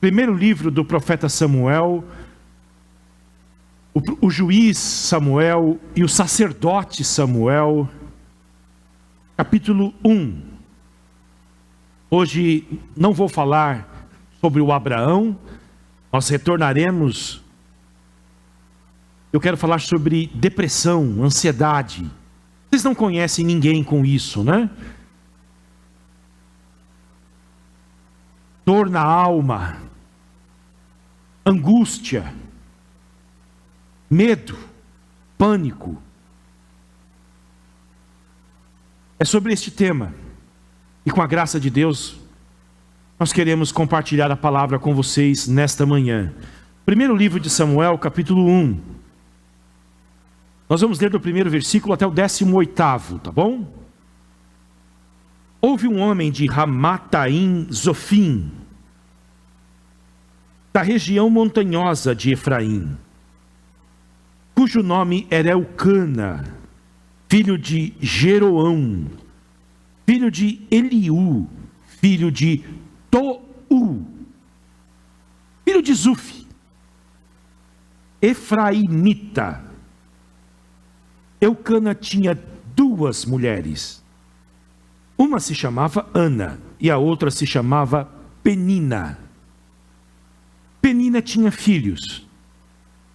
Primeiro livro do profeta Samuel, o juiz Samuel e o sacerdote Samuel, capítulo 1. Hoje não vou falar sobre o Abraão, nós retornaremos. Eu quero falar sobre depressão, ansiedade. Vocês não conhecem ninguém com isso, né? Dor na alma, angústia, medo, pânico. É sobre este tema. E com a graça de Deus, nós queremos compartilhar a palavra com vocês nesta manhã. Primeiro livro de Samuel, capítulo 1. Nós vamos ler do primeiro versículo até o 18º, tá bom? Houve um homem de Ramataim Zofim, da região montanhosa de Efraim, cujo nome era Elcana, filho de Jeroão, filho de Eliú, filho de Tou, filho de Zufi, Efraimita. Elcana tinha duas mulheres. Uma se chamava Ana e a outra se chamava Penina. Penina tinha filhos.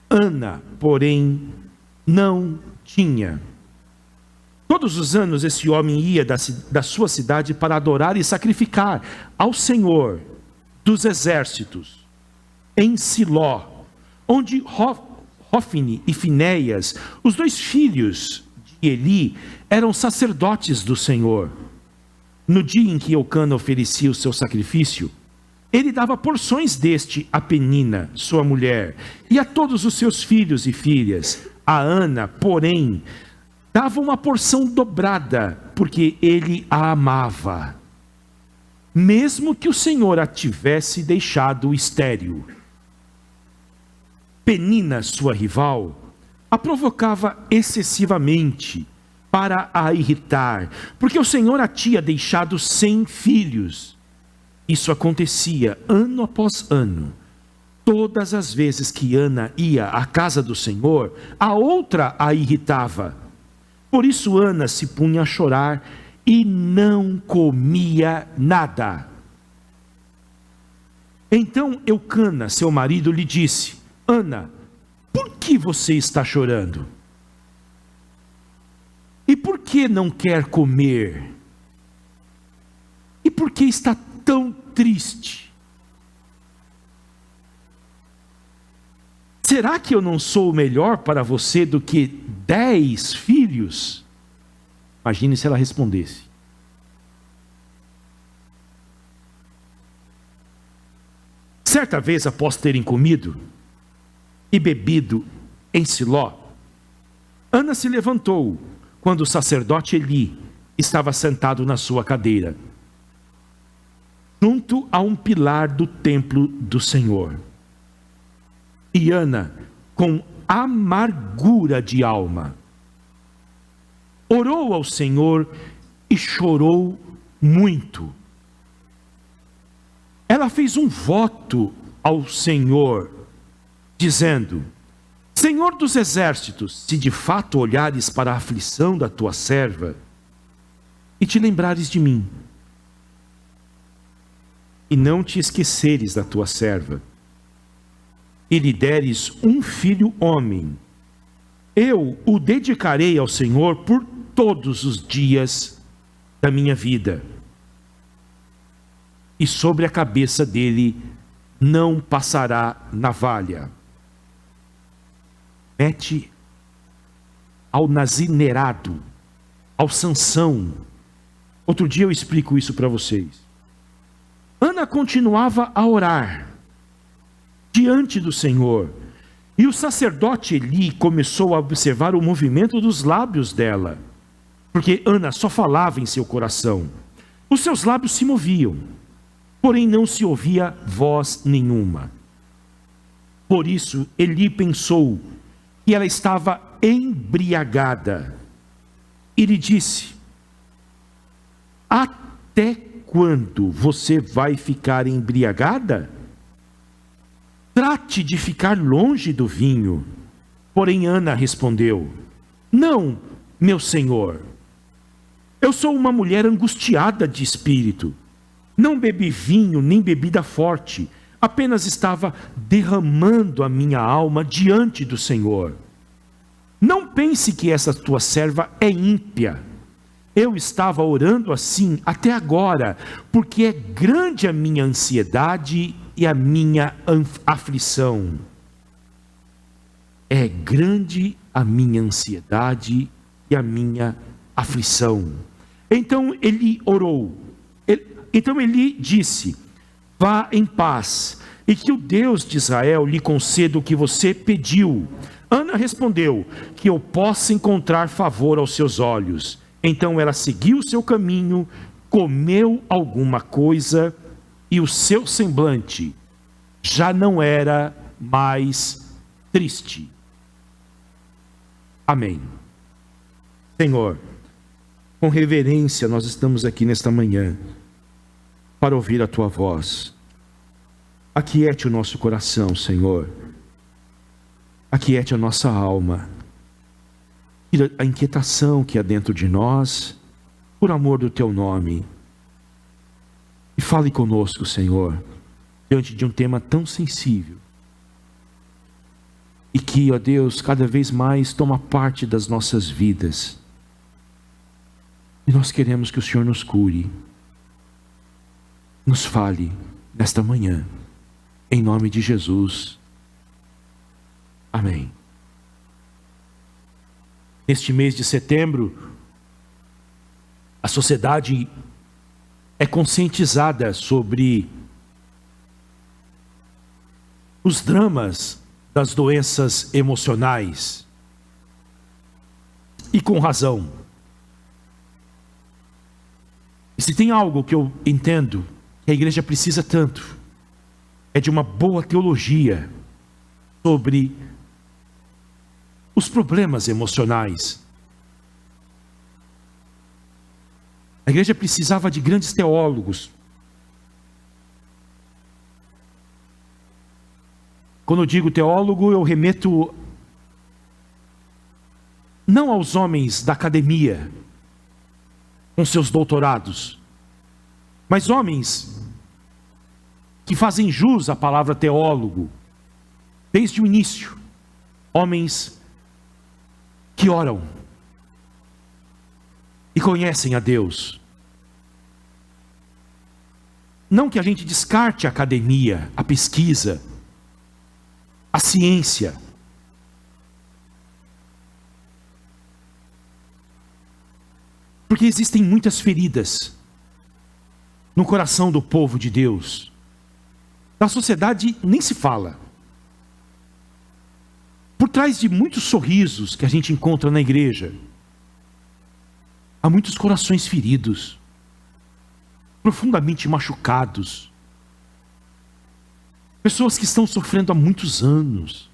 Ana, porém, não tinha. Todos os anos esse homem ia da sua cidade para adorar e sacrificar ao Senhor dos exércitos em Siló, onde Hofni e Finéias, os dois filhos de Eli, eram sacerdotes do Senhor. No dia em que Elcana oferecia o seu sacrifício, ele dava porções deste a Penina, sua mulher, e a todos os seus filhos e filhas. A Ana, porém, dava uma porção dobrada, porque ele a amava, mesmo que o Senhor a tivesse deixado estéril. Penina, sua rival, a provocava excessivamente para a irritar, porque o Senhor a tinha deixado sem filhos. Isso acontecia ano após ano. Todas as vezes que Ana ia à casa do Senhor, a outra a irritava. Por isso Ana se punha a chorar e não comia nada. Então Elcana, seu marido, lhe disse: Ana, por que você está chorando? E por que não quer comer? E por que está tão triste? Será que eu não sou melhor para você do que 10 filhos? Imagine se ela respondesse. Certa vez, após terem comido e bebido em Siló, Ana se levantou quando o sacerdote Eli estava sentado na sua cadeira, junto a um pilar do templo do Senhor. E Ana, com amargura de alma, orou ao Senhor e chorou muito. Ela fez um voto ao Senhor, dizendo: Senhor dos exércitos, se de fato olhares para a aflição da tua serva e te lembrares de mim, e não te esqueceres da tua serva, e lhe deres um filho homem, eu o dedicarei ao Senhor por todos os dias da minha vida, e sobre a cabeça dele não passará navalha. Mete ao nazinerado, ao Sansão. Outro dia eu explico isso para vocês. Ana continuava a orar diante do Senhor, e o sacerdote Eli começou a observar o movimento dos lábios dela, porque Ana só falava em seu coração. Os seus lábios se moviam, porém não se ouvia voz nenhuma. Por isso Eli pensou que ela estava embriagada, e lhe disse: até quando você vai ficar embriagada? trate de ficar longe do vinho. Porém Ana respondeu: não, meu senhor. Eu sou uma mulher angustiada de espírito. Não bebi vinho nem bebida forte. Apenas estava derramando a minha alma diante do Senhor. Não pense que essa tua serva é ímpia. Eu estava orando assim até agora, porque é grande a minha ansiedade e a minha aflição. É grande a minha ansiedade e a minha aflição. Então ele orou. Então ele disse: vá em paz, e que o Deus de Israel lhe conceda o que você pediu. Ana respondeu: que eu possa encontrar favor aos seus olhos. Então ela seguiu o seu caminho, comeu alguma coisa, e o seu semblante já não era mais triste. Amém. Senhor, com reverência nós estamos aqui nesta manhã para ouvir a tua voz. Aquiete o nosso coração, Senhor. Aquiete a nossa alma. Tira a inquietação que há dentro de nós, por amor do teu nome. E fale conosco, Senhor, diante de um tema tão sensível. E que, ó Deus, cada vez mais toma parte das nossas vidas. E nós queremos que o Senhor nos cure. Nos fale nesta manhã. Em nome de Jesus. Amém. Neste mês de setembro, a sociedade é conscientizada sobre os dramas das doenças emocionais. E com razão. E se tem algo que eu entendo que a igreja precisa tanto, é de uma boa teologia sobre os problemas emocionais. A igreja precisava de grandes teólogos. Quando eu digo teólogo, eu remeto não aos homens da academia, com seus doutorados, mas homens que fazem jus à palavra teólogo, desde o início. Homens que oram e conhecem a Deus. Não que a gente descarte a academia, a pesquisa, a ciência. Porque existem muitas feridas no coração do povo de Deus. Da sociedade nem se fala. Por trás de muitos sorrisos que a gente encontra na igreja, há muitos corações feridos, profundamente machucados. Pessoas que estão sofrendo há muitos anos,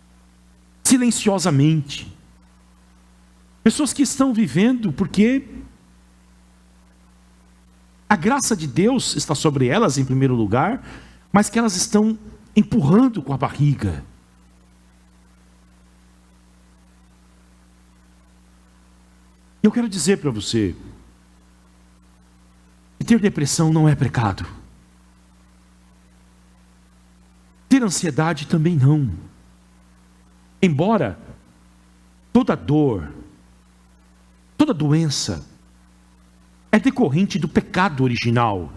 silenciosamente. Pessoas que estão vivendo porque a graça de Deus está sobre elas em primeiro lugar, mas que elas estão empurrando com a barriga. Eu quero dizer para você que ter depressão não é pecado. Ter ansiedade também não. Embora toda dor, toda doença é decorrente do pecado original.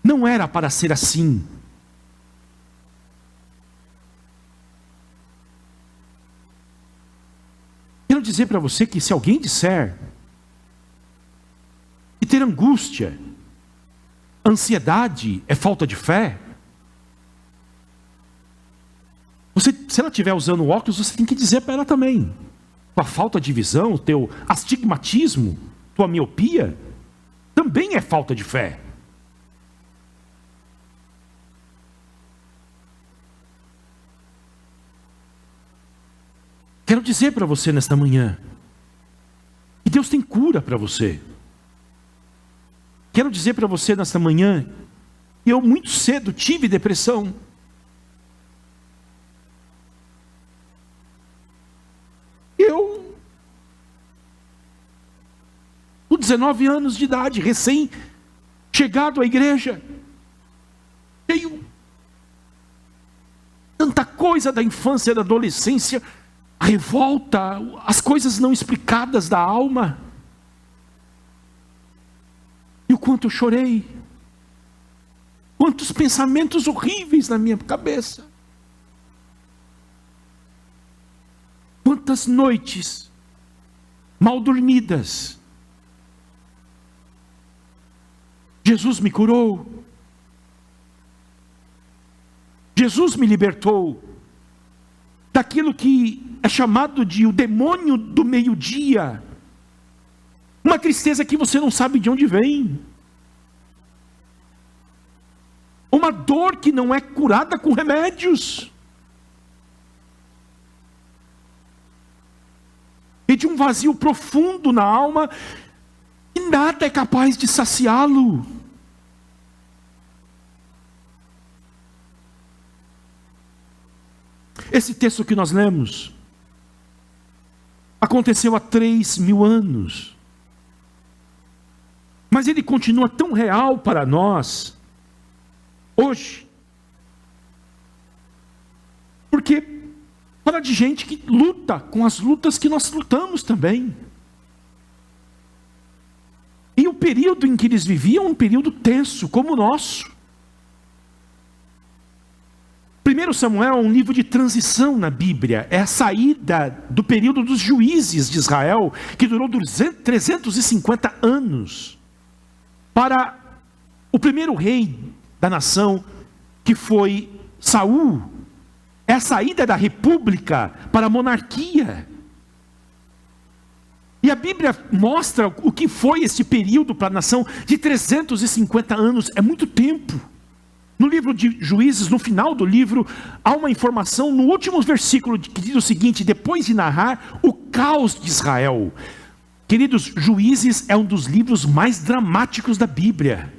Não era para ser assim. Quero dizer para você que se alguém disser que ter angústia, ansiedade é falta de fé, se ela estiver usando óculos, você tem que dizer para ela também. Tua falta de visão, teu astigmatismo, tua miopia, também é falta de fé. Quero dizer para você nesta manhã que Deus tem cura para você. Quero dizer para você nesta manhã que eu muito cedo tive depressão. 19 anos de idade, recém-chegado à igreja. Cheio tanta coisa da infância e da adolescência, a revolta, as coisas não explicadas da alma. E o quanto eu chorei. Quantos pensamentos horríveis na minha cabeça. Quantas noites mal dormidas. Jesus me curou. Jesus me libertou daquilo que é chamado de o demônio do meio-dia. Uma tristeza que você não sabe de onde vem. Uma dor que não é curada com remédios. E de um vazio profundo na alma, e nada é capaz de saciá-lo. Esse texto que nós lemos aconteceu há 3.000 anos. Mas ele continua tão real para nós hoje. Porque fala de gente que luta com as lutas que nós lutamos também. E o período em que eles viviam é um período tenso, como o nosso. 1 Samuel é um livro de transição na Bíblia. É a saída do período dos juízes de Israel, que durou 350 anos, para o primeiro rei da nação, que foi Saul. É a saída da república para a monarquia. E a Bíblia mostra o que foi esse período para a nação de 350 anos. É muito tempo. No livro de Juízes, no final do livro, há uma informação no último versículo que diz o seguinte: depois de narrar o caos de Israel. Queridos, Juízes é um dos livros mais dramáticos da Bíblia.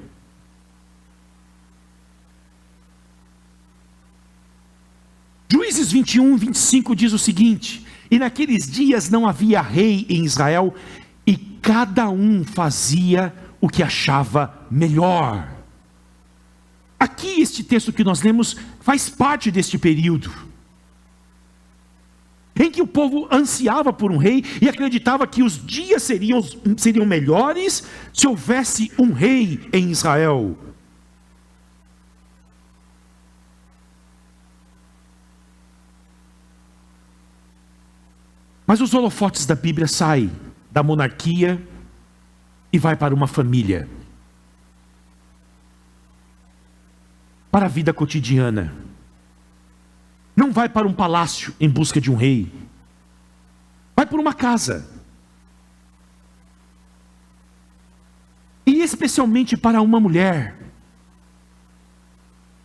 Juízes 21, 25 diz o seguinte: e naqueles dias não havia rei em Israel, e cada um fazia o que achava melhor. Aqui este texto que nós lemos faz parte deste período, em que o povo ansiava por um rei e acreditava que os dias seriam melhores se houvesse um rei em Israel. Mas os holofotes da Bíblia saem da monarquia e vai para uma família, para a vida cotidiana. Não vai para um palácio em busca de um rei. Vai para uma casa. E especialmente para uma mulher.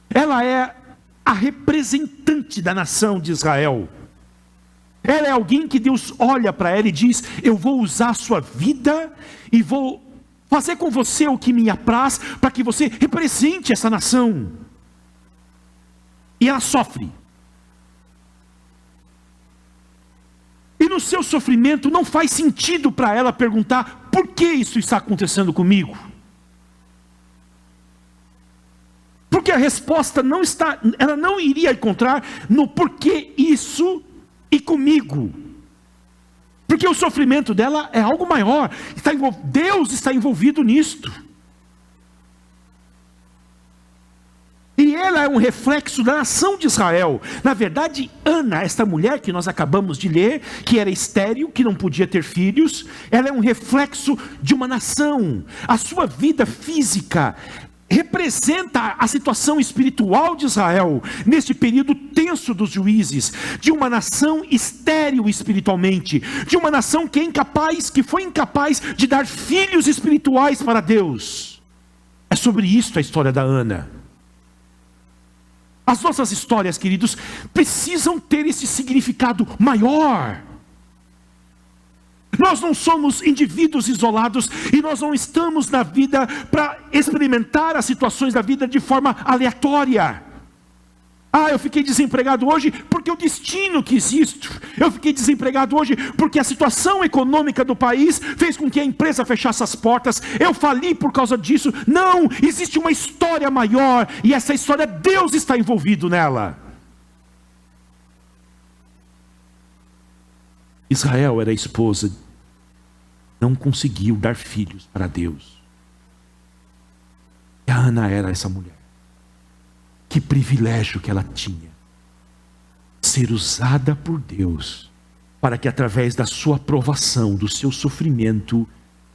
Ela é a representante da nação de Israel. Ela é alguém que Deus olha para ela e diz: eu vou usar a sua vida e vou fazer com você o que me apraz, para que você represente essa nação. E ela sofre. E no seu sofrimento não faz sentido para ela perguntar: por que isso está acontecendo comigo? Porque a resposta não está, ela não iria encontrar no porquê isso e comigo. Porque o sofrimento dela é algo maior. Deus está envolvido nisto. E ela é um reflexo da nação de Israel. Na verdade, Ana, esta mulher que nós acabamos de ler, que era estéril, que não podia ter filhos, ela é um reflexo de uma nação. A sua vida física representa a situação espiritual de Israel, neste período tenso dos juízes, de uma nação estéril espiritualmente, de uma nação que foi incapaz de dar filhos espirituais para Deus. É sobre isso a história da Ana. As nossas histórias, queridos, precisam ter esse significado maior. Nós não somos indivíduos isolados e nós não estamos na vida para experimentar as situações da vida de forma aleatória. Ah, eu fiquei desempregado hoje porque o destino quis isto. Eu fiquei desempregado hoje porque a situação econômica do país fez com que a empresa fechasse as portas. Eu fali por causa disso. Não, existe uma história maior e essa história, Deus está envolvido nela. Israel era a esposa, não conseguiu dar filhos para Deus. E a Ana era essa mulher. Que privilégio que ela tinha, ser usada por Deus, para que através da sua provação, do seu sofrimento,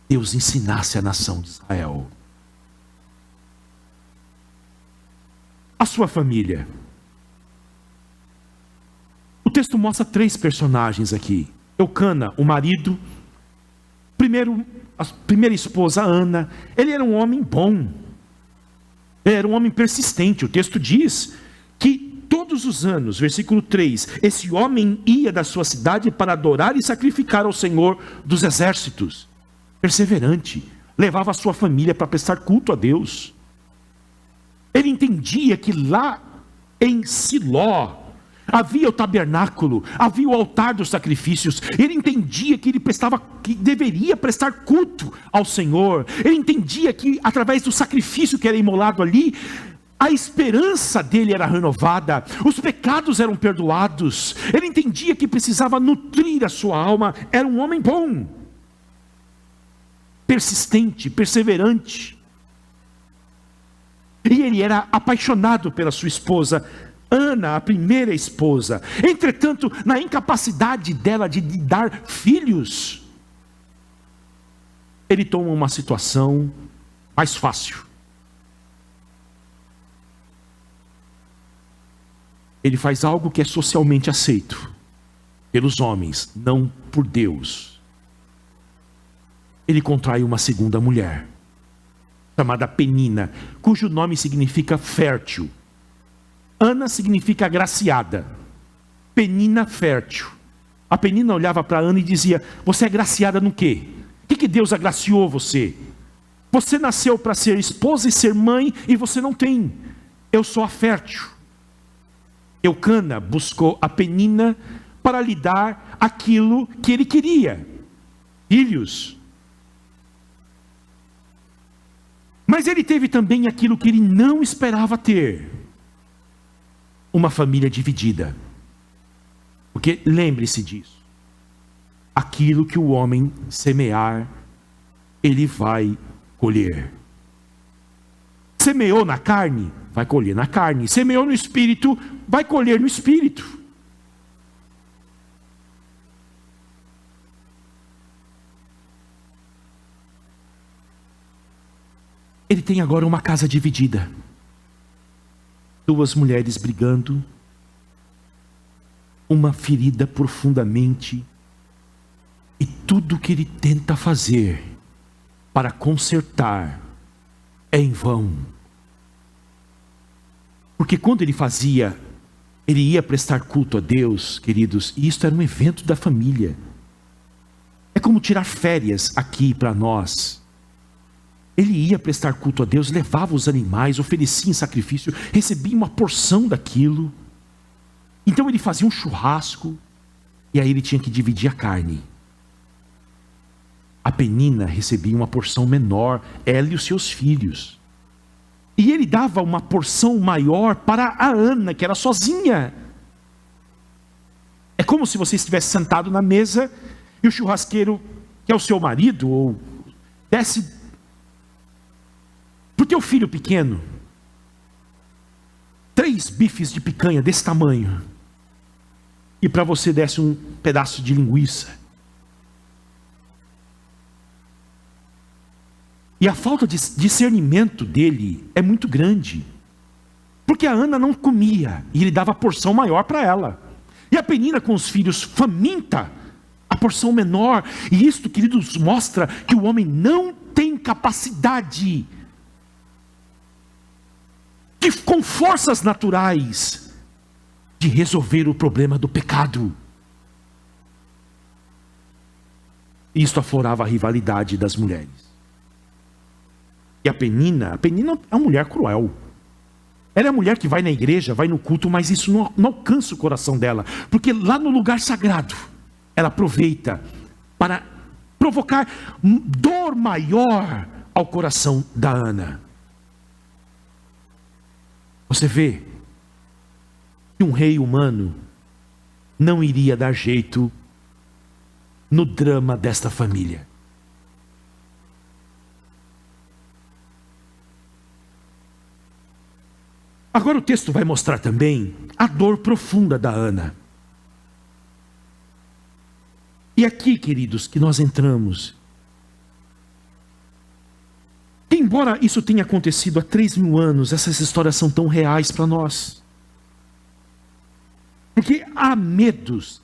Deus ensinasse a nação de Israel. A sua família. O texto mostra 3 personagens aqui. Eucana, o marido. A primeira esposa, Ana. Ele era um homem bom. Ele era um homem persistente. O texto diz que todos os anos, versículo 3, esse homem ia da sua cidade para adorar e sacrificar ao Senhor dos exércitos. Perseverante. Levava a sua família para prestar culto a Deus. Ele entendia que lá em Siló havia o tabernáculo, havia o altar dos sacrifícios. Ele entendia que que deveria prestar culto ao Senhor. Ele entendia que através do sacrifício que era imolado ali, a esperança dele era renovada, os pecados eram perdoados. Ele entendia que precisava nutrir a sua alma. Era um homem bom, persistente, perseverante. E ele era apaixonado pela sua esposa Ana, a primeira esposa. Entretanto, na incapacidade dela de dar filhos, ele toma uma situação mais fácil. Ele faz algo que é socialmente aceito pelos homens, não por Deus. Ele contrai uma segunda mulher, chamada Penina, cujo nome significa fértil. Ana significa agraciada, Penina fértil. A Penina olhava para Ana e dizia: você é agraciada no quê? O que Deus agraciou você? Você nasceu para ser esposa e ser mãe e você não tem. Eu sou a fértil. Eucana buscou a Penina para lhe dar aquilo que ele queria: filhos. Mas ele teve também aquilo que ele não esperava ter: uma família dividida. Porque lembre-se disso: aquilo que o homem semear, ele vai colher. Semeou na carne, vai colher na carne. Semeou no espírito, vai colher no espírito. Ele tem agora uma casa dividida. 2 mulheres brigando, uma ferida profundamente, e tudo que ele tenta fazer para consertar é em vão. Porque quando ele ia prestar culto a Deus, queridos, e isto era um evento da família. É como tirar férias aqui para nós. Ele ia prestar culto a Deus, levava os animais, oferecia em sacrifício, recebia uma porção daquilo. Então ele fazia um churrasco, e aí ele tinha que dividir a carne. A Penina recebia uma porção menor, ela e os seus filhos. E ele dava uma porção maior para a Ana, que era sozinha. É como se você estivesse sentado na mesa, e o churrasqueiro, que é o seu marido, ou desse para o teu filho pequeno 3 bifes de picanha desse tamanho, e para você desse um pedaço de linguiça. E a falta de discernimento dele é muito grande, porque a Ana não comia, e ele dava a porção maior para ela, e a Penina com os filhos faminta, a porção menor. E isto, queridos, mostra que o homem não tem capacidade com forças naturais de resolver o problema do pecado. Isto aflorava a rivalidade das mulheres. E a Penina é uma mulher cruel. Ela é a mulher que vai na igreja, vai no culto, mas isso não alcança o coração dela. Porque lá no lugar sagrado, ela aproveita para provocar dor maior ao coração da Ana. Você vê que um rei humano não iria dar jeito no drama desta família. Agora o texto vai mostrar também a dor profunda da Ana. E aqui, queridos, que nós entramos. Embora isso tenha acontecido há 3.000 anos, essas histórias são tão reais para nós. Porque há medos,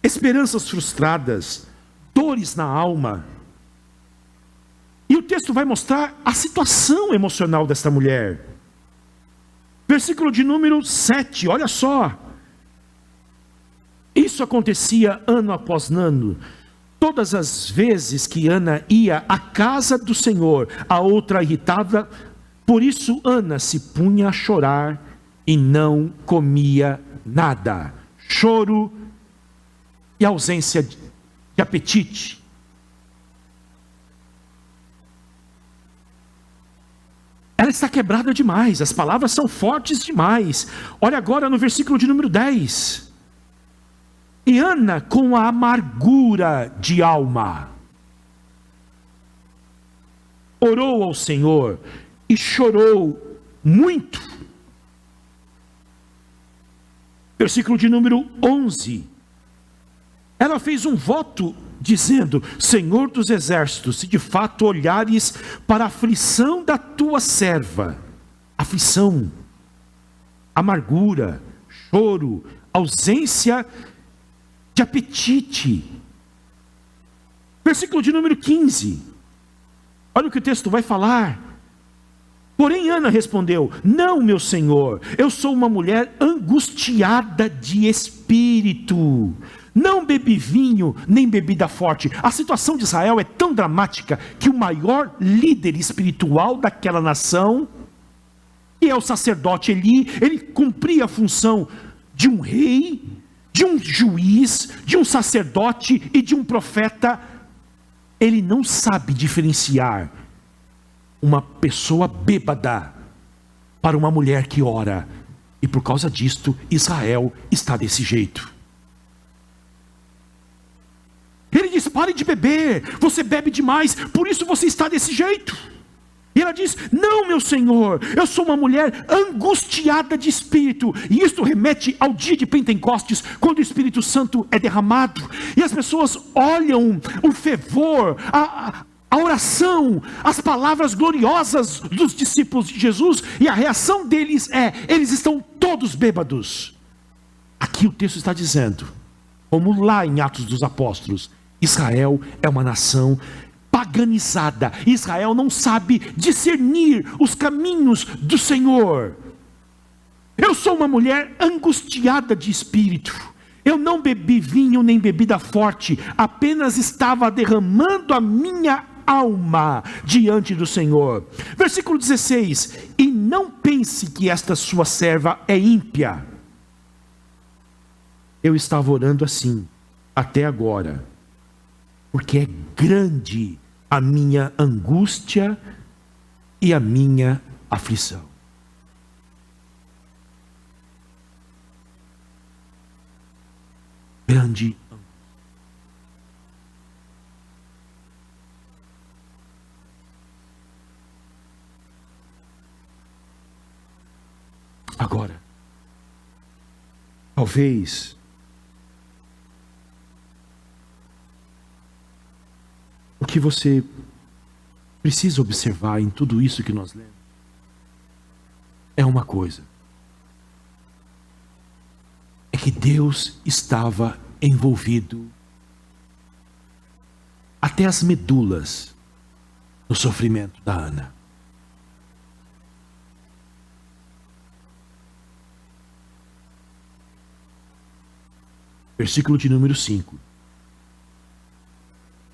esperanças frustradas, dores na alma. E o texto vai mostrar a situação emocional desta mulher. Versículo de número 7, olha só. Isso acontecia ano após ano. Todas as vezes que Ana ia à casa do Senhor, a outra irritava. Por isso Ana se punha a chorar e não comia nada. Choro e ausência de apetite. Ela está quebrada demais, as palavras são fortes demais. Olha agora no versículo de número 10. E Ana, com a amargura de alma, orou ao Senhor e chorou muito. Versículo de número 11. Ela fez um voto dizendo: Senhor dos exércitos, se de fato olhares para a aflição da tua serva, aflição, amargura, choro, ausência de apetite. Versículo de número 15. Olha o que o texto vai falar. Porém Ana respondeu: não, meu senhor, eu sou uma mulher angustiada de espírito. Não bebi vinho, nem bebida forte. A situação de Israel é tão dramática que o maior líder espiritual daquela nação, que é o sacerdote Eli, ele cumpria a função de um rei, de um juiz, de um sacerdote e de um profeta. Ele não sabe diferenciar uma pessoa bêbada para uma mulher que ora. E por causa disto, Israel está desse jeito. Ele diz: pare de beber, você bebe demais, por isso você está desse jeito. E ela diz: não, meu senhor, eu sou uma mulher angustiada de espírito. E isto remete ao dia de Pentecostes, quando o Espírito Santo é derramado. E as pessoas olham o fervor, a oração, as palavras gloriosas dos discípulos de Jesus, e a reação deles é: eles estão todos bêbados. Aqui o texto está dizendo, como lá em Atos dos Apóstolos, Israel é uma nação paganizada. Israel não sabe discernir os caminhos do Senhor. Eu sou uma mulher angustiada de espírito. Eu não bebi vinho nem bebida forte, apenas estava derramando a minha alma diante do Senhor. Versículo 16. E não pense que esta sua serva é ímpia. Eu estava orando assim até agora, porque é grande a minha angústia e a minha aflição. Grande. Agora, talvez o que você precisa observar em tudo isso que nós lemos é uma coisa: é que Deus estava envolvido até as medulas no sofrimento da Ana. Versículo de número 5.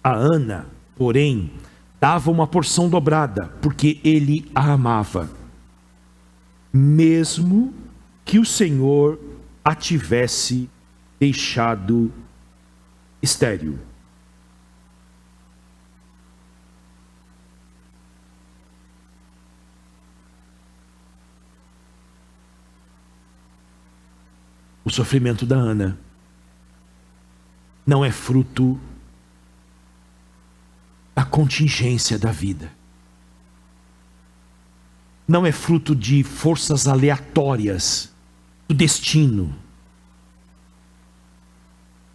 A Ana, porém, dava uma porção dobrada, porque ele a amava. mesmo que o Senhor a tivesse deixado estéril. O sofrimento da Ana não é fruto da contingência da vida. Não é fruto de forças aleatórias do destino.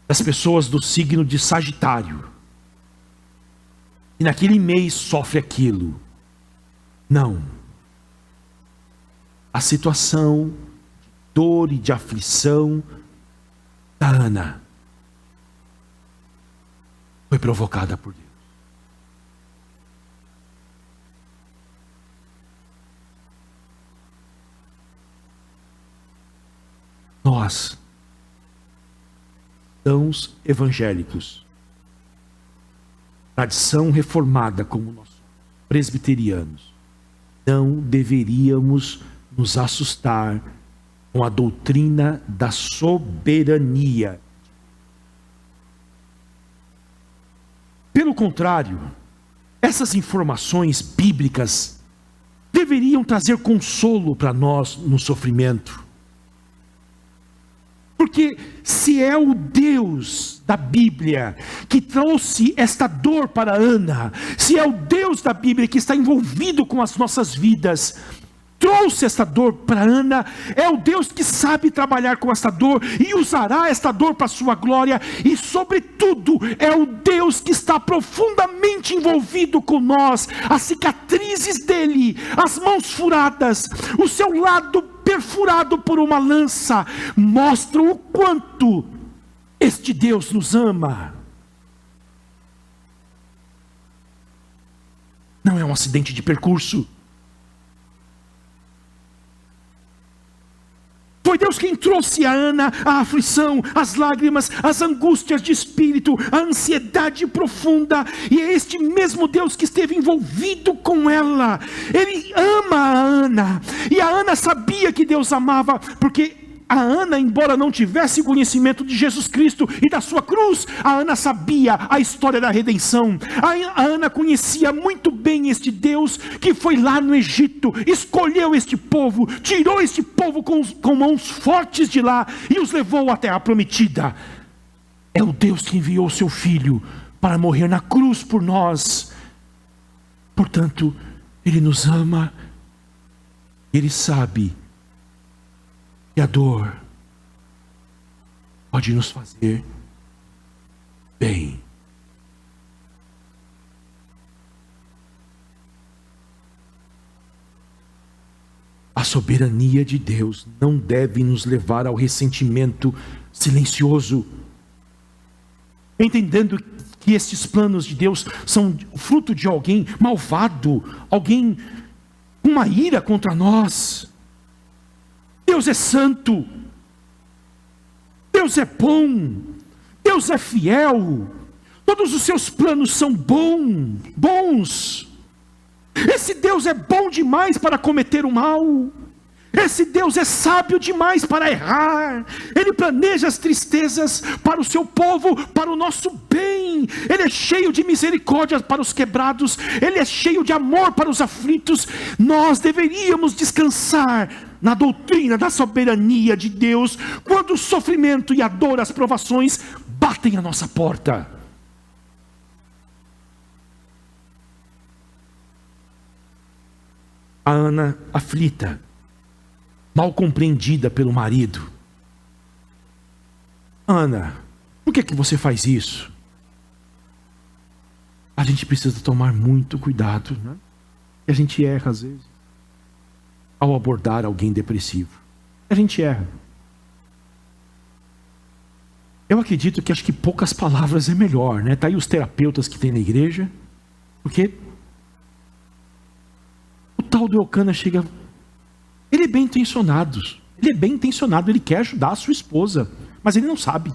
Das pessoas do signo de Sagitário. E naquele mês sofre aquilo. Não. A situação de dor e de aflição da Ana foi provocada por Deus. Nós, cristãos evangélicos, tradição reformada como nós somos, presbiterianos, não deveríamos nos assustar com a doutrina da soberania. Pelo contrário, essas informações bíblicas deveriam trazer consolo para nós no sofrimento. Porque se é o Deus da Bíblia que trouxe esta dor para Ana, se é o Deus da Bíblia que está envolvido com as nossas vidas, trouxe esta dor para Ana, é o Deus que sabe trabalhar com esta dor e usará esta dor para a sua glória, e sobretudo é o Deus que está profundamente envolvido com nós, as cicatrizes dele, as mãos furadas, o seu lado perfurado por uma lança, mostram o quanto este Deus nos ama. Não é um acidente de percurso. Foi Deus quem trouxe a Ana a aflição, as lágrimas, as angústias de espírito, a ansiedade profunda. E é este mesmo Deus que esteve envolvido com ela. Ele ama a Ana. E a Ana sabia que Deus amava, porque a Ana, embora não tivesse conhecimento de Jesus Cristo e da sua cruz, a Ana sabia a história da redenção. A Ana conhecia muito bem este Deus que foi lá no Egito, escolheu este povo, tirou este povo com mãos fortes de lá e os levou à terra prometida. É o Deus que enviou seu filho para morrer na cruz por nós. Portanto, Ele nos ama, Ele sabe que a dor pode nos fazer bem. A soberania de Deus não deve nos levar ao ressentimento silencioso, entendendo que estes planos de Deus são fruto de alguém malvado, alguém com uma ira contra nós. Deus é santo, Deus é bom, Deus é fiel, todos os seus planos são bons. Esse Deus é bom demais para cometer o mal, esse Deus é sábio demais para errar. Ele planeja as tristezas para o seu povo, para o nosso bem. Ele é cheio de misericórdia para os quebrados, Ele é cheio de amor para os aflitos. Nós deveríamos descansar na doutrina da soberania de Deus, quando o sofrimento e a dor, as provações batem à nossa porta. A Ana aflita, mal compreendida pelo marido. Ana, por que você faz isso? A gente precisa tomar muito cuidado, né? E a gente erra às vezes ao abordar alguém depressivo. A gente erra. Eu acredito que acho que poucas palavras é melhor, né? Tá aí os terapeutas que tem na igreja, porque o tal do Eucana chega, ele é bem intencionado, ele quer ajudar a sua esposa, mas ele não sabe.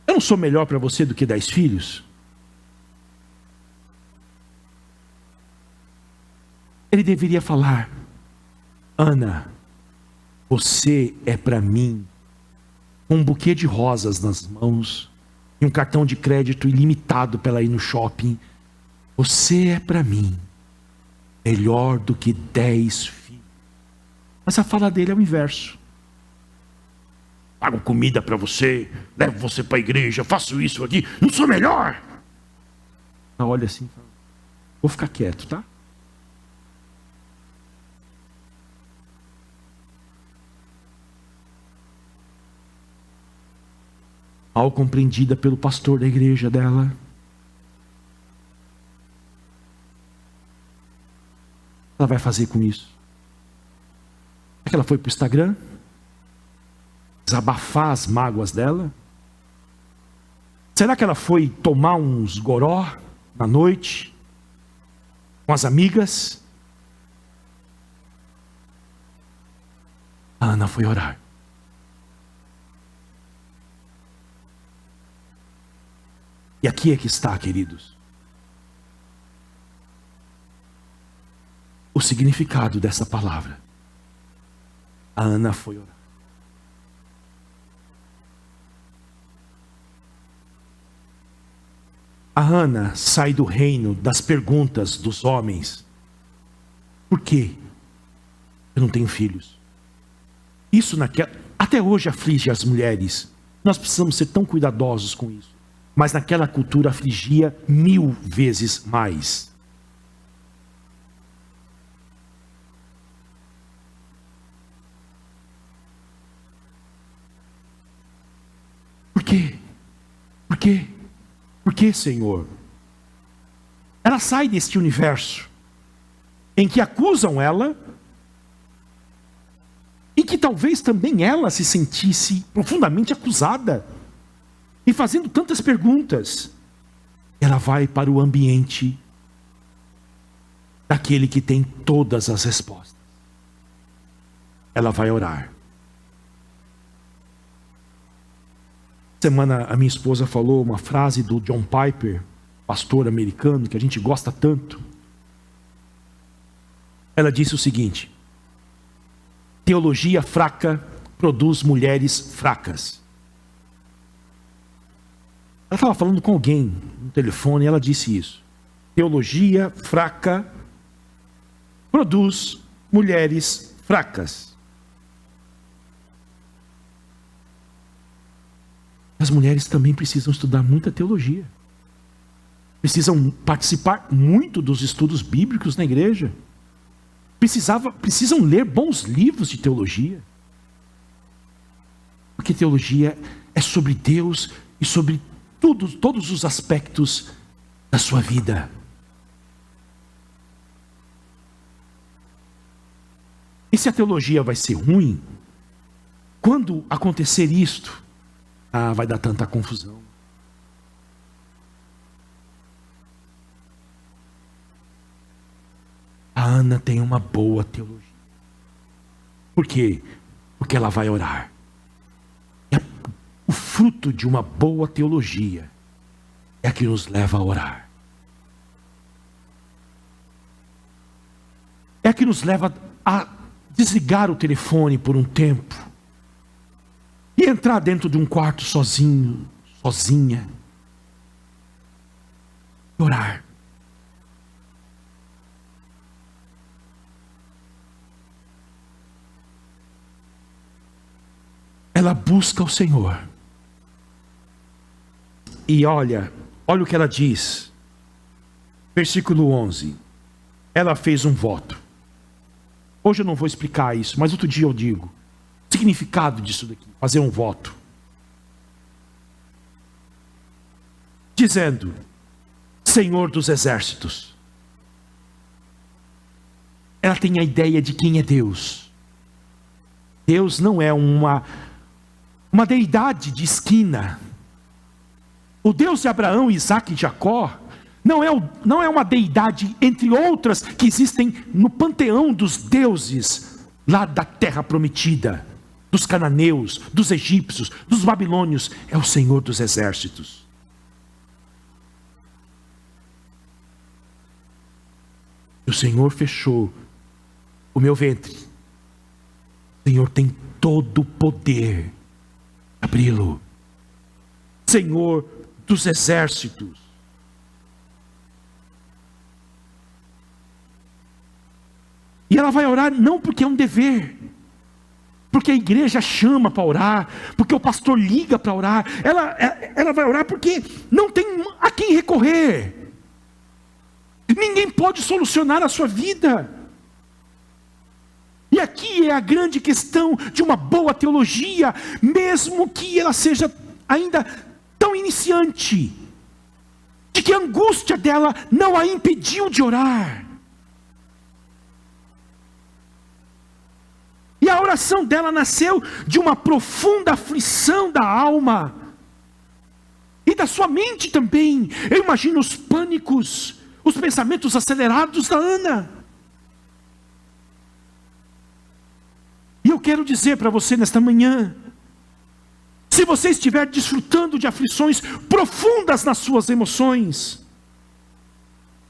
Eu não sou melhor para você do que 10 filhos? Ele deveria falar: Ana, você é para mim um buquê de rosas nas mãos e um cartão de crédito ilimitado para ela ir no shopping. Você é para mim melhor do que 10 filhos. Mas a fala dele é o inverso. Pago comida para você, levo você para a igreja, faço isso aqui, não sou melhor. Ela olha assim, vou ficar quieto, tá? Mal compreendida pelo pastor da igreja dela. O que ela vai fazer com isso? Será que ela foi para o Instagram? Desabafar as mágoas dela? Será que ela foi tomar uns goró na noite com as amigas? A Ana foi orar. E aqui é que está, queridos, o significado dessa palavra. A Ana foi orar. A Ana sai do reino das perguntas dos homens. Por quê? Eu não tenho filhos. Isso até hoje aflige as mulheres. Nós precisamos ser tão cuidadosos com isso. Mas naquela cultura afligia 1000 vezes mais. Por quê? Por quê? Por quê, Senhor? Ela sai deste universo em que acusam ela e que talvez também ela se sentisse profundamente acusada e fazendo tantas perguntas. Ela vai para o ambiente daquele que tem todas as respostas. Ela vai orar. Semana a minha esposa falou uma frase do John Piper, pastor americano, que a gente gosta tanto. Ela disse o seguinte: teologia fraca produz mulheres fracas. Ela estava falando com alguém no telefone e ela disse isso. Teologia fraca produz mulheres fracas. As mulheres também precisam estudar muita teologia. Precisam participar muito dos estudos bíblicos na igreja. Precisam ler bons livros de teologia. Porque teologia é sobre Deus e sobre todos os aspectos da sua vida. E se a teologia vai ser ruim, quando acontecer isto, vai dar tanta confusão. A Ana tem uma boa teologia. Por quê? Porque ela vai orar. O fruto de uma boa teologia é a que nos leva a orar. É a que nos leva a desligar o telefone por um tempo e entrar dentro de um quarto sozinho, sozinha, e orar. Ela busca o Senhor. E olha o que ela diz. Versículo 11. Ela fez um voto. Hoje eu não vou explicar isso, mas outro dia eu digo. O significado disso daqui, fazer um voto. Dizendo: Senhor dos exércitos. Ela tem a ideia de quem é Deus. Deus não é uma deidade de esquina. O Deus de Abraão, Isaac e Jacó não é uma deidade entre outras que existem no panteão dos deuses lá da terra prometida, dos cananeus, dos egípcios, dos babilônios. É o Senhor dos exércitos. O Senhor fechou o meu ventre Senhor tem todo o poder de abri-lo. Senhor dos exércitos. E ela vai orar não porque é um dever, porque a igreja chama para orar, porque o pastor liga para orar. Ela vai orar porque não tem a quem recorrer. Ninguém pode solucionar a sua vida. E aqui é a grande questão de uma boa teologia, mesmo que ela seja ainda tão iniciante, de que a angústia dela não a impediu de orar. E a oração dela nasceu de uma profunda aflição da alma e da sua mente também. Eu imagino os pânicos, os pensamentos acelerados da Ana. E eu quero dizer para você nesta manhã, se você estiver desfrutando de aflições profundas nas suas emoções,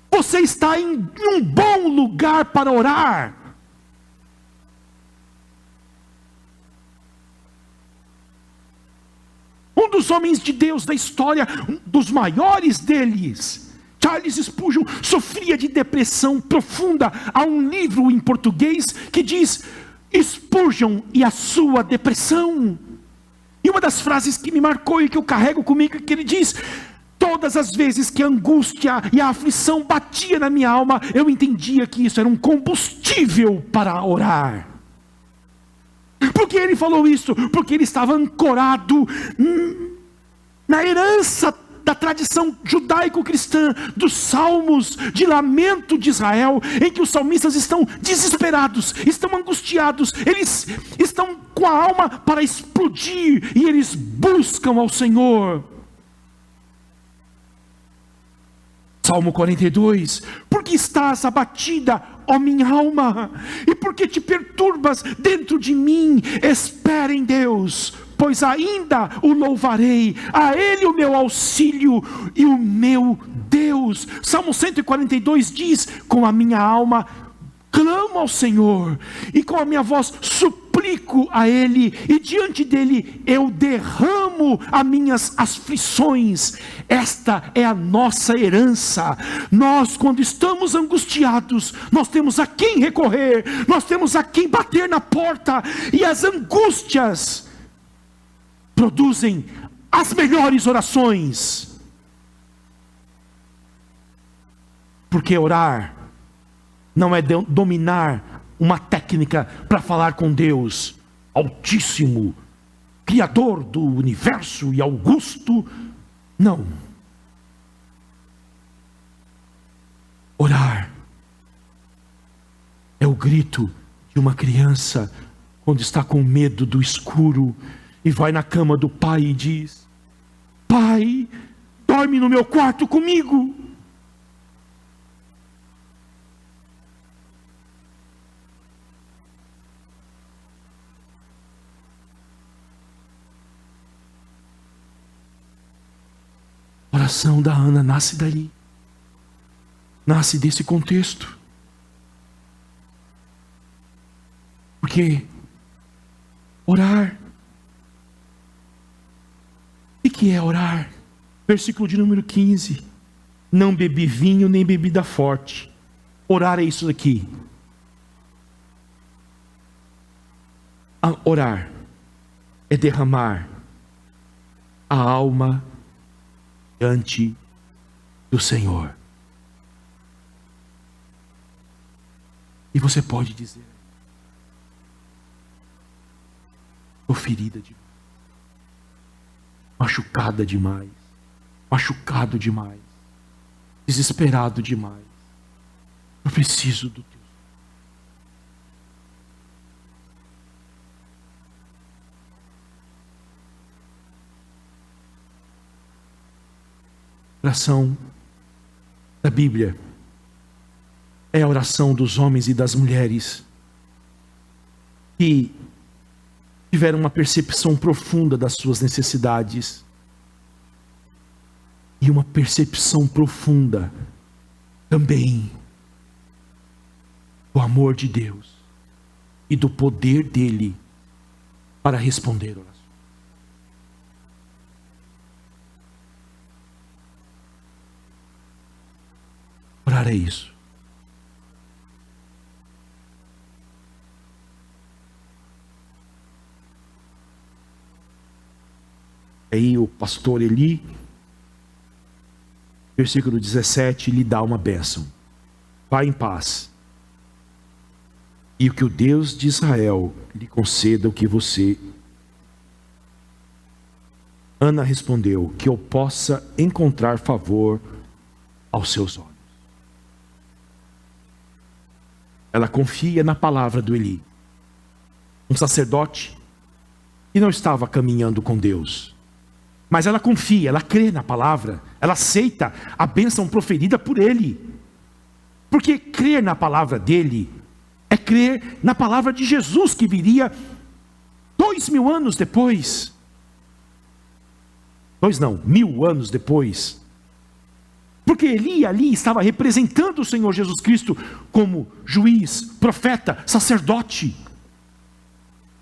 você está em um bom lugar para orar. Um dos homens de Deus da história, um dos maiores deles, Charles Spurgeon, sofria de depressão profunda. Há um livro em português que diz Spurgeon e a sua depressão. E uma das frases que me marcou e que eu carrego comigo é que ele diz: todas as vezes que a angústia e a aflição batia na minha alma, eu entendia que isso era um combustível para orar. Por que ele falou isso? Porque ele estava ancorado na herança da tradição judaico-cristã, dos salmos de lamento de Israel, em que os salmistas estão desesperados, estão angustiados, eles estão com a alma para explodir, e eles buscam ao Senhor. Salmo 42, porque estás abatida, ó minha alma, e porque te perturbas dentro de mim? Espera em Deus, pois ainda o louvarei, a Ele o meu auxílio e o meu Deus. Salmo 142 diz: com a minha alma clamo ao Senhor, e com a minha voz suplico a Ele, e diante dEle eu derramo as minhas aflições. Esta é a nossa herança. Nós, quando estamos angustiados, nós temos a quem recorrer, nós temos a quem bater na porta, e as angústias produzem as melhores orações. Porque orar não é dominar uma técnica para falar com Deus Altíssimo, Criador do universo e augusto. Não. Orar é o grito de uma criança quando está com medo do escuro e vai na cama do pai e diz: Pai, dorme no meu quarto comigo. A oração da Ana nasce dali, nasce desse contexto. Porque orar, o que é orar? Versículo de número 15: não bebi vinho nem bebida forte. Orar é isso aqui. Orar é derramar a alma diante do Senhor. E você pode dizer: estou ferida demais, machucada demais, machucado demais, desesperado demais. Eu preciso do teu. A oração da Bíblia é a oração dos homens e das mulheres que tiveram uma percepção profunda das suas necessidades e uma percepção profunda também do amor de Deus e do poder dele para responder orações. Orar é isso. Aí o pastor Eli, versículo 17, lhe dá uma bênção. Vá em paz. E que o Deus de Israel lhe conceda o que você... Ana respondeu, que eu possa encontrar favor aos seus olhos. Ela confia na palavra do Eli. Um sacerdote que não estava caminhando com Deus. Mas ela confia, ela crê na palavra, ela aceita a bênção proferida por ele. Porque crer na palavra dele é crer na palavra de Jesus que viria 2000 anos depois. 1000 anos depois. Porque Eli ali estava representando o Senhor Jesus Cristo como juiz, profeta, sacerdote.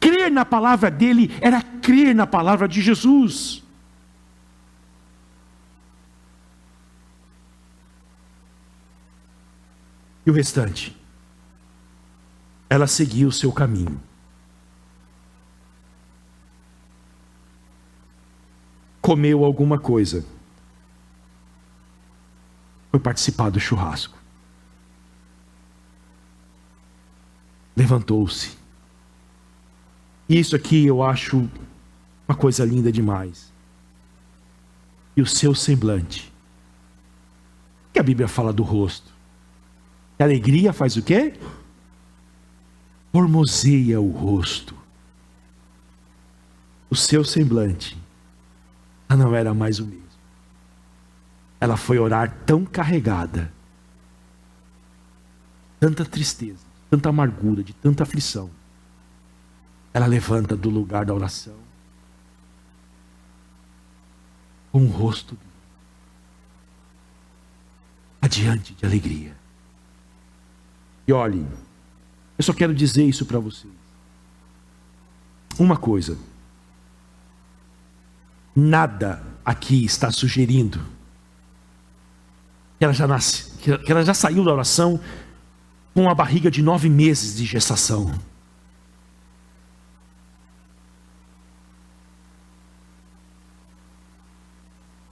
Crer na palavra dele era crer na palavra de Jesus. E o restante? Ela seguiu o seu caminho. Comeu alguma coisa. Foi participar do churrasco. Levantou-se. E isso aqui eu acho uma coisa linda demais. E o seu semblante. Que a Bíblia fala do rosto. A alegria faz o quê? Formoseia o rosto. O seu semblante já não era mais o mesmo. Ela foi orar tão carregada, tanta tristeza, tanta amargura, de tanta aflição. Ela levanta do lugar da oração com o rosto adiante de alegria. E olhem, eu só quero dizer isso para vocês. Uma coisa. Nada aqui está sugerindo que ela já saiu da oração com uma barriga de 9 meses de gestação.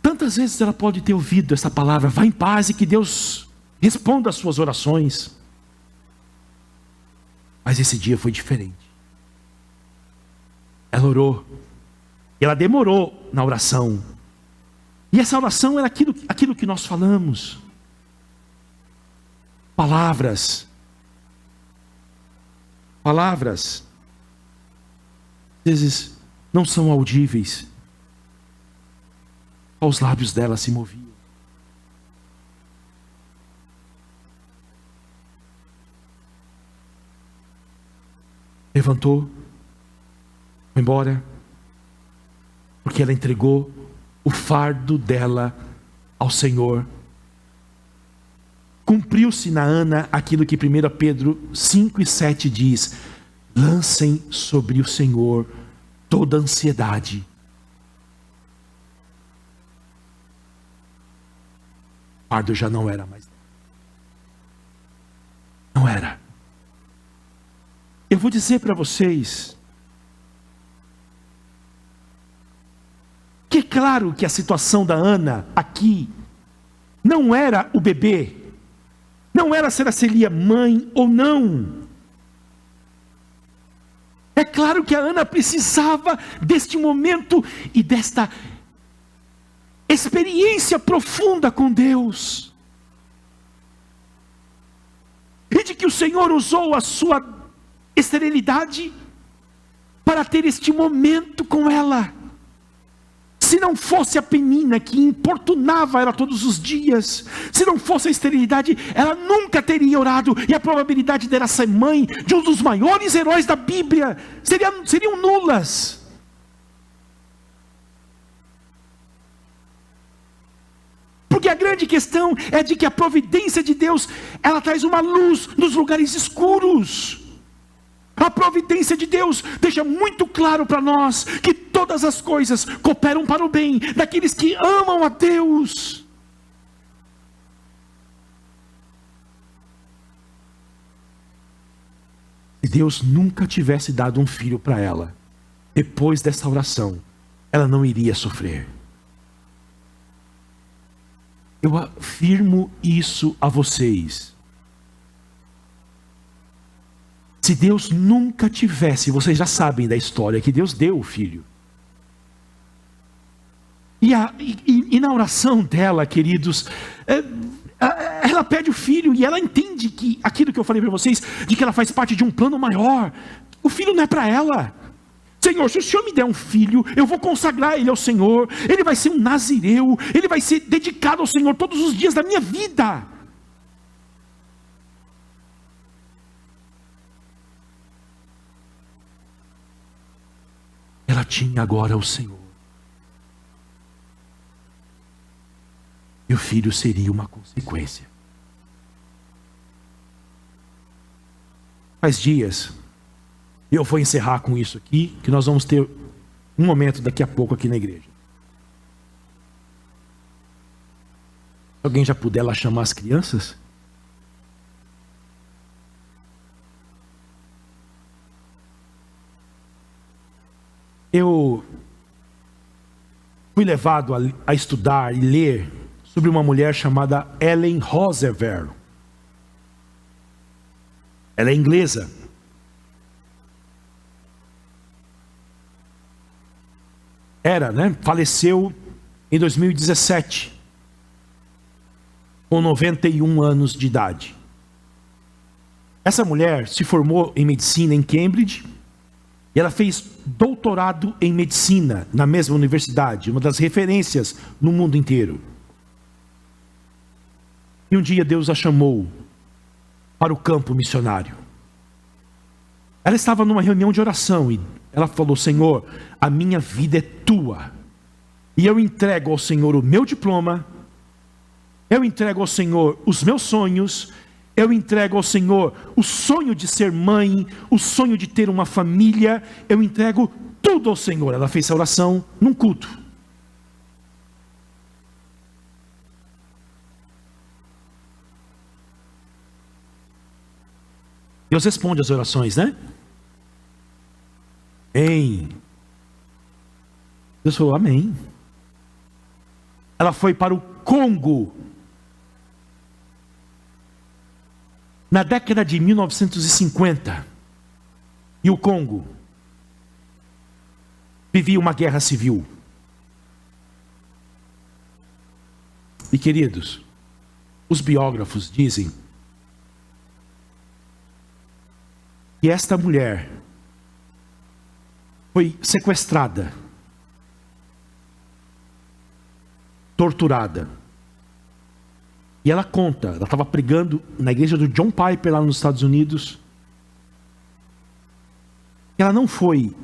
Tantas vezes ela pode ter ouvido essa palavra, vá em paz e que Deus responda às suas orações. Mas esse dia foi diferente. Ela orou. E ela demorou na oração. E essa oração era aquilo que nós falamos. Palavras. Palavras. Às vezes não são audíveis. Os lábios dela se moviam. Levantou, foi embora, porque ela entregou o fardo dela ao Senhor. Cumpriu-se na Ana aquilo que 1 Pedro 5:7 diz: lancem sobre o Senhor toda ansiedade. O fardo já não era mais. Não era. Eu vou dizer para vocês que é claro que a situação da Ana aqui não era o bebê, não era se ela seria mãe ou não. É claro que a Ana precisava deste momento e desta experiência profunda com Deus, e de que o Senhor usou a sua esterilidade para ter este momento com ela. Se não fosse a Penina que importunava ela todos os dias, se não fosse a esterilidade, ela nunca teria orado, e a probabilidade dela ser mãe de um dos maiores heróis da Bíblia seriam nulas. Porque a grande questão é de que a providência de Deus, ela traz uma luz nos lugares escuros. A providência de Deus deixa muito claro para nós que todas as coisas cooperam para o bem daqueles que amam a Deus. Se Deus nunca tivesse dado um filho para ela, depois dessa oração, ela não iria sofrer. Eu afirmo isso a vocês. Se Deus nunca tivesse, vocês já sabem da história, que Deus deu o filho. E na oração dela, queridos, ela pede o filho e ela entende que aquilo que eu falei para vocês, de que ela faz parte de um plano maior. O filho não é para ela. Senhor, se o Senhor me der um filho, eu vou consagrar ele ao Senhor. Ele vai ser um nazireu, ele vai ser dedicado ao Senhor todos os dias da minha vida. Ela tinha agora o Senhor. E o filho seria uma consequência. Faz dias, e eu vou encerrar com isso aqui, que nós vamos ter um momento daqui a pouco aqui na igreja. Se alguém já puder lá chamar as crianças. Eu fui levado a estudar e ler sobre uma mulher chamada Ellen Roosevelt. Ela é inglesa. Faleceu em 2017, com 91 anos de idade. Essa mulher se formou em medicina em Cambridge, e ela fez doutorado em medicina na mesma universidade, uma das referências no mundo inteiro. E um dia Deus a chamou para o campo missionário. Ela estava numa reunião de oração e ela falou: Senhor, a minha vida é tua, e eu entrego ao Senhor o meu diploma, eu entrego ao Senhor os meus sonhos, eu entrego ao Senhor o sonho de ser mãe, o sonho de ter uma família, eu entrego tudo ao Senhor. Ela fez essa oração num culto. Deus responde às orações, né? Amém. Deus falou amém. Ela foi para o Congo, na década de 1950, e o Congo vivia uma guerra civil. E queridos, os biógrafos dizem que esta mulher foi sequestrada, torturada. E ela conta, ela estava pregando na igreja do John Piper lá nos Estados Unidos. Ela não foi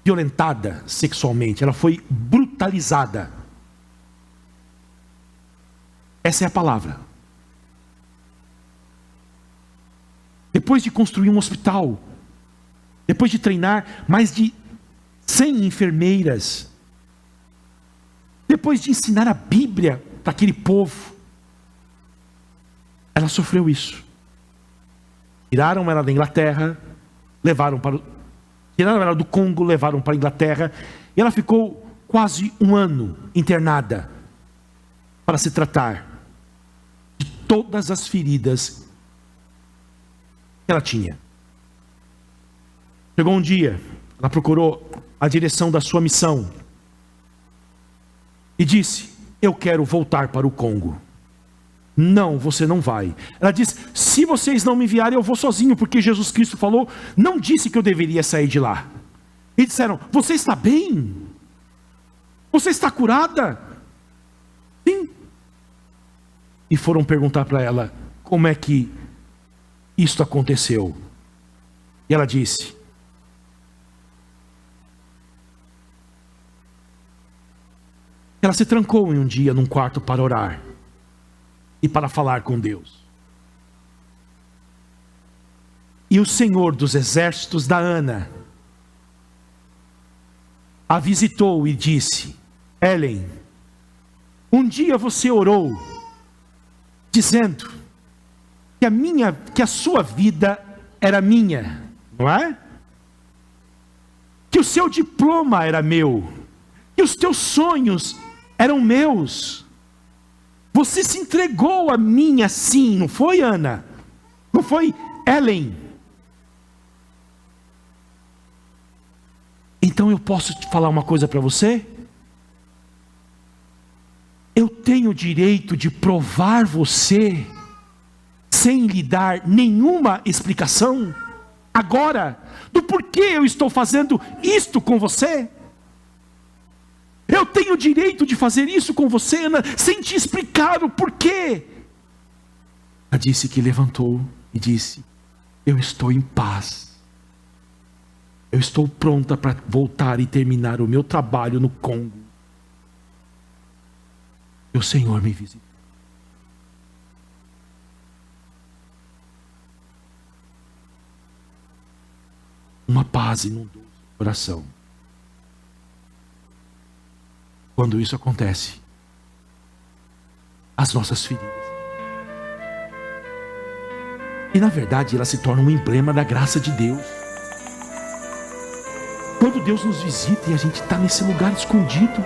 violentada sexualmente, ela foi brutalizada. Essa é a palavra. Depois de construir um hospital, depois de treinar mais de 100 enfermeiras, depois de ensinar a Bíblia para aquele povo, ela sofreu isso. Tiraram ela da Inglaterra, tiraram ela do Congo, levaram para a Inglaterra, e ela ficou quase um ano internada para se tratar de todas as feridas que ela tinha. Chegou um dia, ela procurou a direção da sua missão e disse: eu quero voltar para o Congo. Não, você não vai. Ela disse: se vocês não me enviarem, eu vou sozinho, porque Jesus Cristo falou, não disse que eu deveria sair de lá. E disseram: você está bem? Você está curada? Sim. E foram perguntar para ela como é que isto aconteceu. E ela disse: ela se trancou em um dia num quarto para orar e para falar com Deus. E o Senhor dos exércitos da Ana a visitou e disse: Ellen, um dia você orou dizendo que a sua vida era minha, não é? Que o seu diploma era meu, que os teus sonhos eram meus. Você se entregou a mim assim, não foi, Ana? Não foi, Ellen? Então eu posso te falar uma coisa para você? Eu tenho o direito de provar você sem lhe dar nenhuma explicação agora do porquê eu estou fazendo isto com você. Eu tenho o direito de fazer isso com você, Ana, sem te explicar o porquê. Ela disse que levantou e disse: eu estou em paz. Eu estou pronta para voltar e terminar o meu trabalho no Congo. E o Senhor me visitou. Uma paz inundou o coração. Quando isso acontece, as nossas feridas, e na verdade elas se tornam um emblema da graça de Deus. Quando Deus nos visita e a gente está nesse lugar escondido,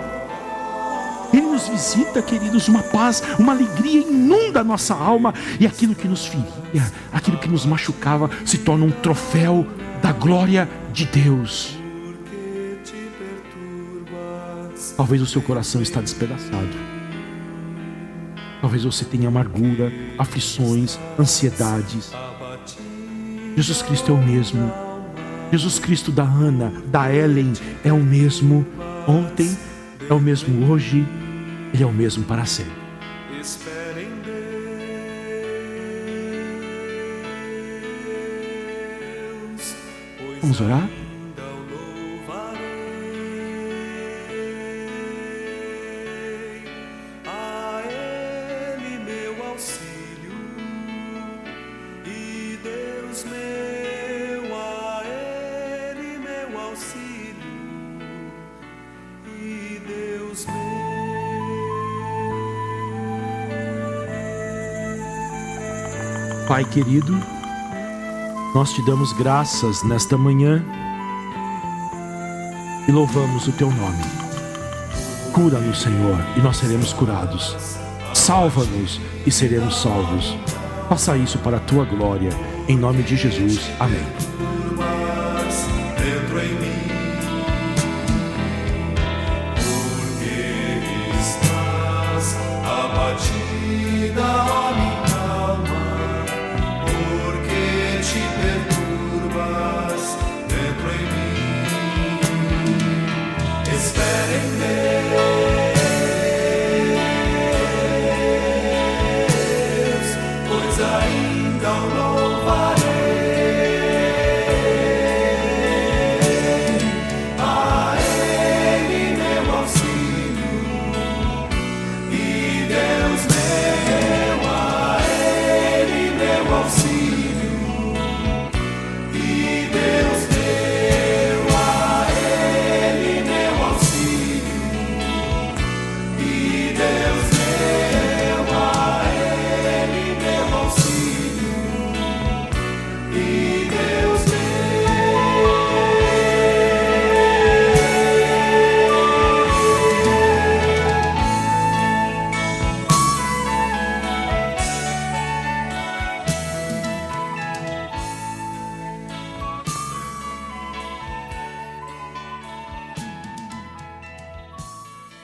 Ele nos visita, queridos, uma paz, uma alegria inunda a nossa alma, e aquilo que nos feria, aquilo que nos machucava, se torna um troféu da glória de Deus. Talvez o seu coração está despedaçado. Talvez você tenha amargura, aflições, ansiedades. Jesus Cristo é o mesmo. Jesus Cristo da Ana, da Ellen, é o mesmo ontem, é o mesmo hoje, Ele é o mesmo para sempre. Vamos orar? Pai querido, nós te damos graças nesta manhã e louvamos o teu nome. Cura-nos, Senhor, e nós seremos curados. Salva-nos e seremos salvos. Faça isso para a tua glória, em nome de Jesus. Amém.